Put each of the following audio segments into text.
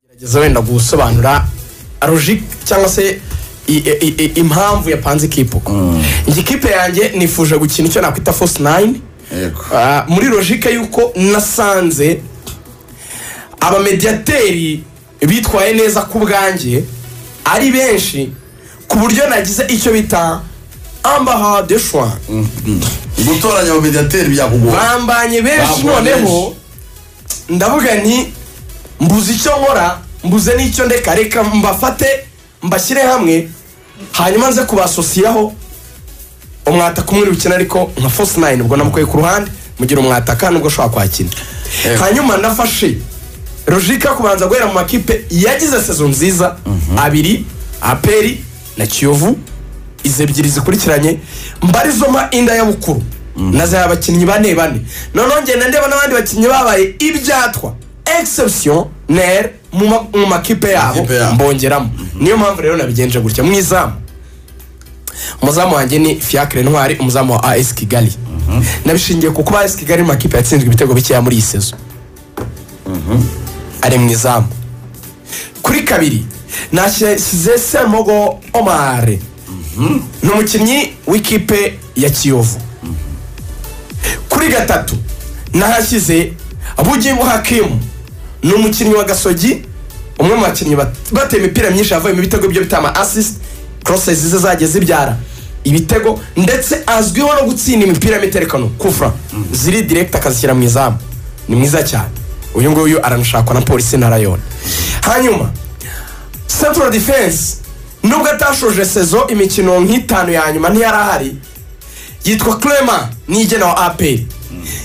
gerageza wenda gusobanura logic cyangwa se impamvu yapanze ikipe ikipe yanjye nifuje gukina icyo nakwita Force 9 muri logique yuko nasanze abamediateri bitwaye neza ku bwanjye ari benshi ku buryo nagize icyo bita ambaha de choix gutoranya abamediateri byakugora bambanye benshi noneho ndavuga nti mbuze icyo nkora mbuze n'icyo ndeka reka mbafate mbashyire hamwe hanyuma nze kubasosiyaho umwata kumwe ukina ariko nka Force 9 ubwo namukoye ku ruhande mugira umwata kandi ubwo shaka kwakina hanyuma nafashe logique kubanza guhera mu makipe yagize saison nziza abiri Aperi na Kiyovu ize ebyiri zikurikiranye mbarizoma inda ya bukuru naza abakinnyi bane none ngenda ndeba n'abandi bakinnyi babaye ibyatwa exceptionnel mu makipe yabo mbongeramo niyo mpamvu rero nabigenje gutya mwizamu umuzamu wanjye ni Fiacre Ntwari umuzamu wa AS Kigali nabishingiye kuko AS Kigali makipe yatsinzwe ibitego bikeya muri iyi saison ari mwizamu kuri kabiri nashyize Semogo Omar n'umukinnyi w'ikipe ya Kiyovu kuri gatatu nahashyize Abugingo Hakim n'umukinnyi wa Gasogi umwe mu bakinnyi bateye imipira myinshi yavuye mu bitego byo bitama assist crosses zageze zibyara ibitego ndetse azwiho no gutsinda imipira miterekano kufra ziri direct akazishyira mu izamu ni mwiza cyane uyu nguyu aranashakwa na polisi na Rayon hanyuma Central Defense nubwo atashoje saison imikino nk'itanu ya nyuma ntiyarahari yitwa Clement nigena wa APR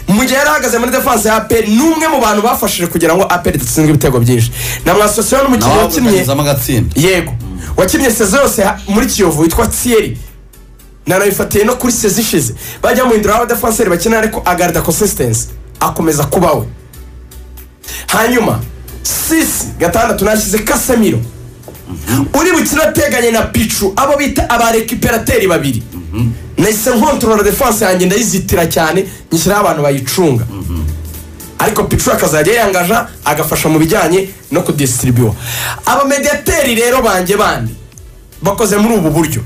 mu gihe yarahagaze muri defense ya APR numwe mu bantu bafashije kugira ngo APR itsindwe ibitego byinshi na mwasosiyo n'umukinnyi wakinnye yego wakinnye saison yose muri Kiyovu witwa Thierry narayifatiye no kuri saison ishize bajya mu indura defenseur bakina ariko agarda consistency akomeza kubawe hanyuma 6 gatandatu nashyize Casemiro uri bukina teganye na Pichu abo bita abarecuperateri babiri nahise control defense yanjye ndayizitira cyane nyishyira abantu bayicunga ariko Pichu akazajya yangaja agafasha mu bijyanye no kudistribute aba mediateri rero banje bandi bakoze muri ubu buryo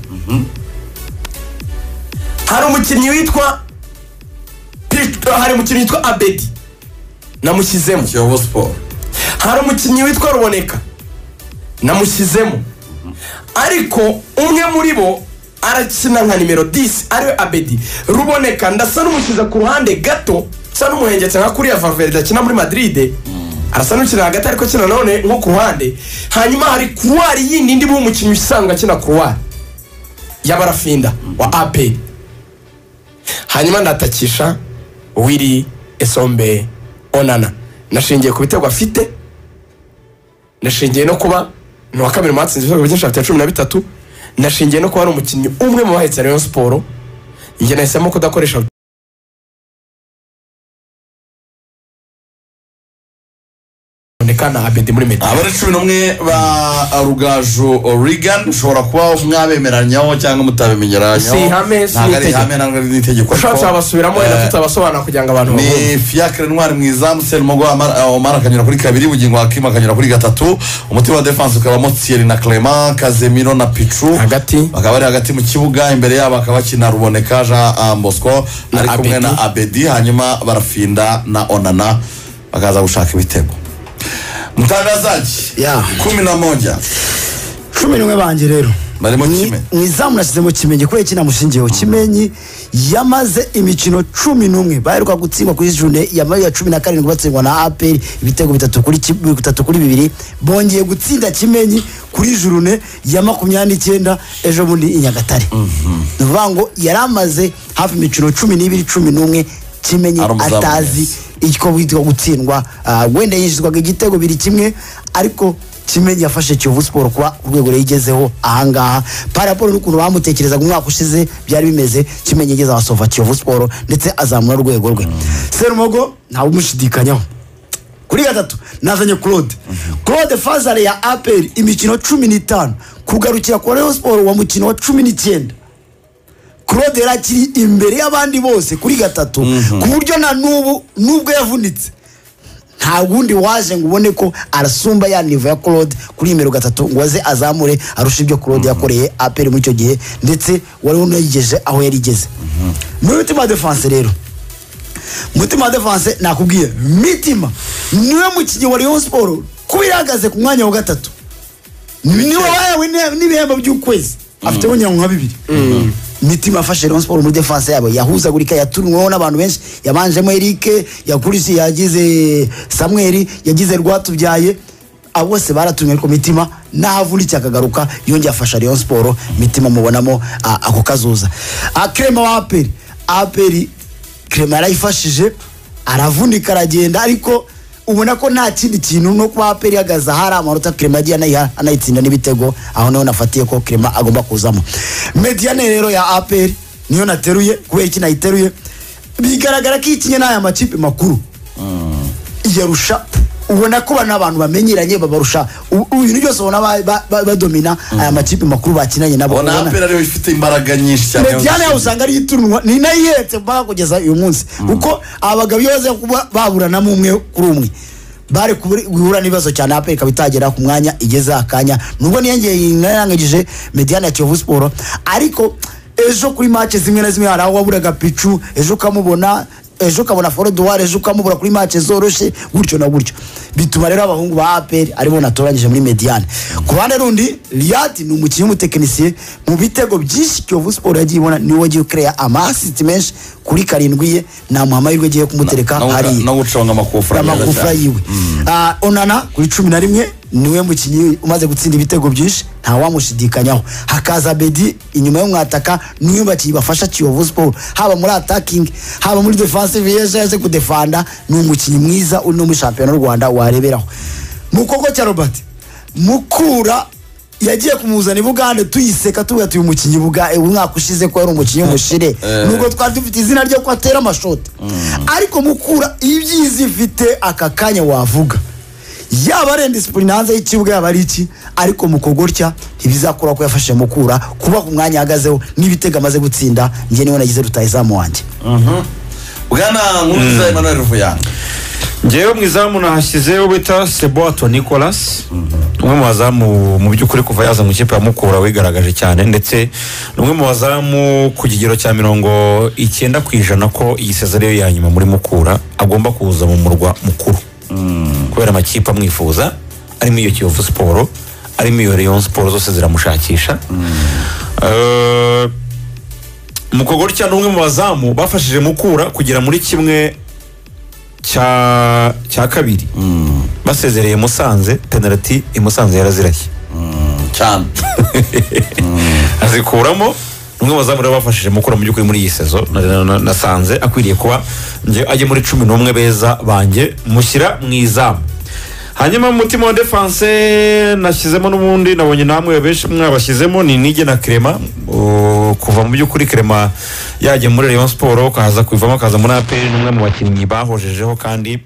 hari umukinnyi witwa Pichu hari umukinnyi witwa Abedi namushyizemo Kiyovu Sport hari umukinnyi witwa Ruboneka namushyizemo ariko umwe muri bo arakina nka nimero 10 ariwe Abedi Ruboneka ndasa n'umukiza ku ruhande gato sa n'umuhengetse nka kuri ya Valverde akina muri Madrid arasa n'ukina hagati ariko kina none nko ku ruhande hanyuma hari kuwari yindi ndi mu mukinnyi usanga akina kuwari y'abarafinda wa AP hanyuma ndatakisha Willy Esombe Onana nashingiye ku bitego afite nashingiye no kuba no wa kabiri matsinze ibitego byinshi afite 13 nashingiye no kuba ari umukinnyi umwe mu bahetse Rayon Sport nge nahisemo kudakoresha Onekana Abedi muri Meddy abari 11 ba Rugaju Oregon ushobora kuba mwabemeranyaho cyangwa mutabemenyeranyaho si hame n'itegeko ushobora basubiramo wenda tutabasobanura kugira ngo abantu ni Fiacre Ntwari mwizamu Semogo Omar akanyura kuri kabiri Bugingo Hakim akanyura kuri gatatu umutima wa defense ukabamo Thierry na Clement Casemiro na Pichu hagati bakaba bari hagati mu kibuga imbere yabo akabakina Ruboneka Jean Bosco ari kumwe na Abedi hanyuma barafinda na Onana bakaza gushaka ibitego mutangazaji 11 banje rero barimo Kimenyi mwizamu nashyizemo Kimenyi kuri kinamushingiyeho Kimenyi yamaze imikino 11 baheruka gutsindwa kuri journée ya 17 batsindwa na APR ibitego 3 kuri 2 bongeye gutsinda Kimenyi kuri journée ya 29 ejo bundi Inyagatare nuvango yaramaze hafi imikino 12 Kimenyi atazi iko witwa gutsindwa wenda yinjizwaga igitego biri kimwe ariko Kimenyi yafashe Kiyovu Sport kwa urwego yigezeho ahangaha paraporo n'ukuntu bamutekerezaga umwaka ushize byari bimeze Kimenyi yigeze abasova Kiyovu Sport ndetse azamura urwego rwe Serumogo nta umushidikanyaho kuri gatatu nazanye Claude Fazare ya APR imikino 15 kugarukira kwa Rayon Sport wa mukino wa 19 Claude yakiri imbere y'abandi bose kuri gatatu ku buryo na nubwo yavunitse nta wundi waje ngo ubone ko arasumba ya nivo ya Claude kuri nimero 3 ngo aze azamure arusha ibyo Claude yakoreye APR muri icyo gihe ndetse wari unayigeje aho yarigeze. Muri Mutima Defense rero, Mutima Defense nakubwiye Mitima niwe mukinyi wa Rayon Sport kubiragaze ku mwanya wa 3 niwe wawe n'ibihembo by'ukwezi afite bonyango nka 2. Mitima afashe Rayon Sport muri defense yabo yahuzagurika yaturunweho n'abantu benshi yabanjemo Eric yakurisi yagize Samuel yagize Rwatubyaye abo bose baratumye ariko Mitima nahavunitse akagaruka yongeye afasha Rayon Sport. Mitima mubonamo ako kazuza Clement wa APR Clement yarayifashije aravunika aragenda ariko ubona ko nta kindi kintu no kwa APR yagaza hari amanota Clement yagiye anayitsinda n'ibitego aho naho nafatiye ko Clement agomba kuzamo. Mediane rero ya APR niyo nateruye kubera iki nayiteruye bigaragara ko ikinye n'aya makipe makuru yarusha ubona ko bana abantu bamenyeranye babarusha ibintu byose ubona badomina aya makipe makuru bakinanye nabo. Ona APR ariyo ifite imbaraga nyinshi cyane. Mediane ya usanga ari itunwa ni nayihetse mpaka kugeza uyu munsi uko abagabo yoze kuba baburana mu umwe kuri umwe bare guhura nibazo cyane APR kabitagera ku mwanya igeze akanya nubwo niyengeye narangije Mediane ya Kiyovu Sport ariko ejo kuri match zimwe na zimwe hari aho waburaga Pichu ejo kamubona ejo kabona Forodware ejo kamubura kuri match zoroshe gutyo na gutyo bituma rero abahungu ba APR aribo natoranyije muri Mediane. Ku bande rundi Liat ni umukinnyi w'umutekinisiye mu bitego byinshi Kiyovu Sport yagiye ibona niwe wagiye create assist menshi kuri 7 ye na muhamahirwe agiye kumutereka hari no guconga amakufra yiwe. Onana kuri 11 niwe mukinnyi umaze gutsinda ibitego byinshi nta wamushidikanyaho. Hakaza Bedi inyuma y'umwataka niwe bakiyi bafasha Kiyovu Sport haba muri attacking haba muri defensive yaje kudefanda ni umukinnyi mwiza uri no mu champion y'u Rwanda wareberaho. Mukoko cya Robert Mukura yagiye kumuzana Bugande tuyiseka tugatuye umukinnyi umwaka ushize ko ari umukinnyi w'umushire nubwo twari dufite izina ryo ko atera amashoti ariko Mukura ibyizi ifite akakanya wavuga yaba ari discipline hanze y'ikibuga yaba ari iki ariko Mukogorya ntibizakora ko yafashe Mukura kuba ku mwanya ahagazeho n'ibitega amaze gutsinda ngiye niwe nagize rutayizamu wanjye. Bwana Nkuruza Emmanuel Ruvuyanga ngewe mwizamu nahashyizeho bita Seboato Nicolas umwe mu bazamu mu by'ukuri kuva yaza mu kipe ya Mukura wigaragaje cyane ndetse umwe mu bazamu ku kigero cya 90% ko iyi sezon ya nyuma muri Mukura agomba kuza mu murwa mukuru kubera amakipe amwifuza arimo iyo Kiyovu Sport arimo iyo Rayon Sport zose ziramushakisha. Mukogorya n'umwe mu bazamu bafashije Mukura kugera muri kimwe cya kabiri basezereye Musanze penalty imusanze yarazirashye cyane azikuramo umwe mu bazamu bafashije Mukura mu by'ukuri muri iyi sezo nasanze akwiriye kuba ajye muri 11 beza banjye mushyira mu izamu. Hanyuma Mutima wa Defense nashyizemo n'ubundi nabonye namwe benshi mwabashyizemo ni Nige na Clement kuva mu by'ukuri Clement yaje muri Rayon Sport kaza kwivamo kaza muri APR n'umwe mu bakinnyi bahojejeho kandi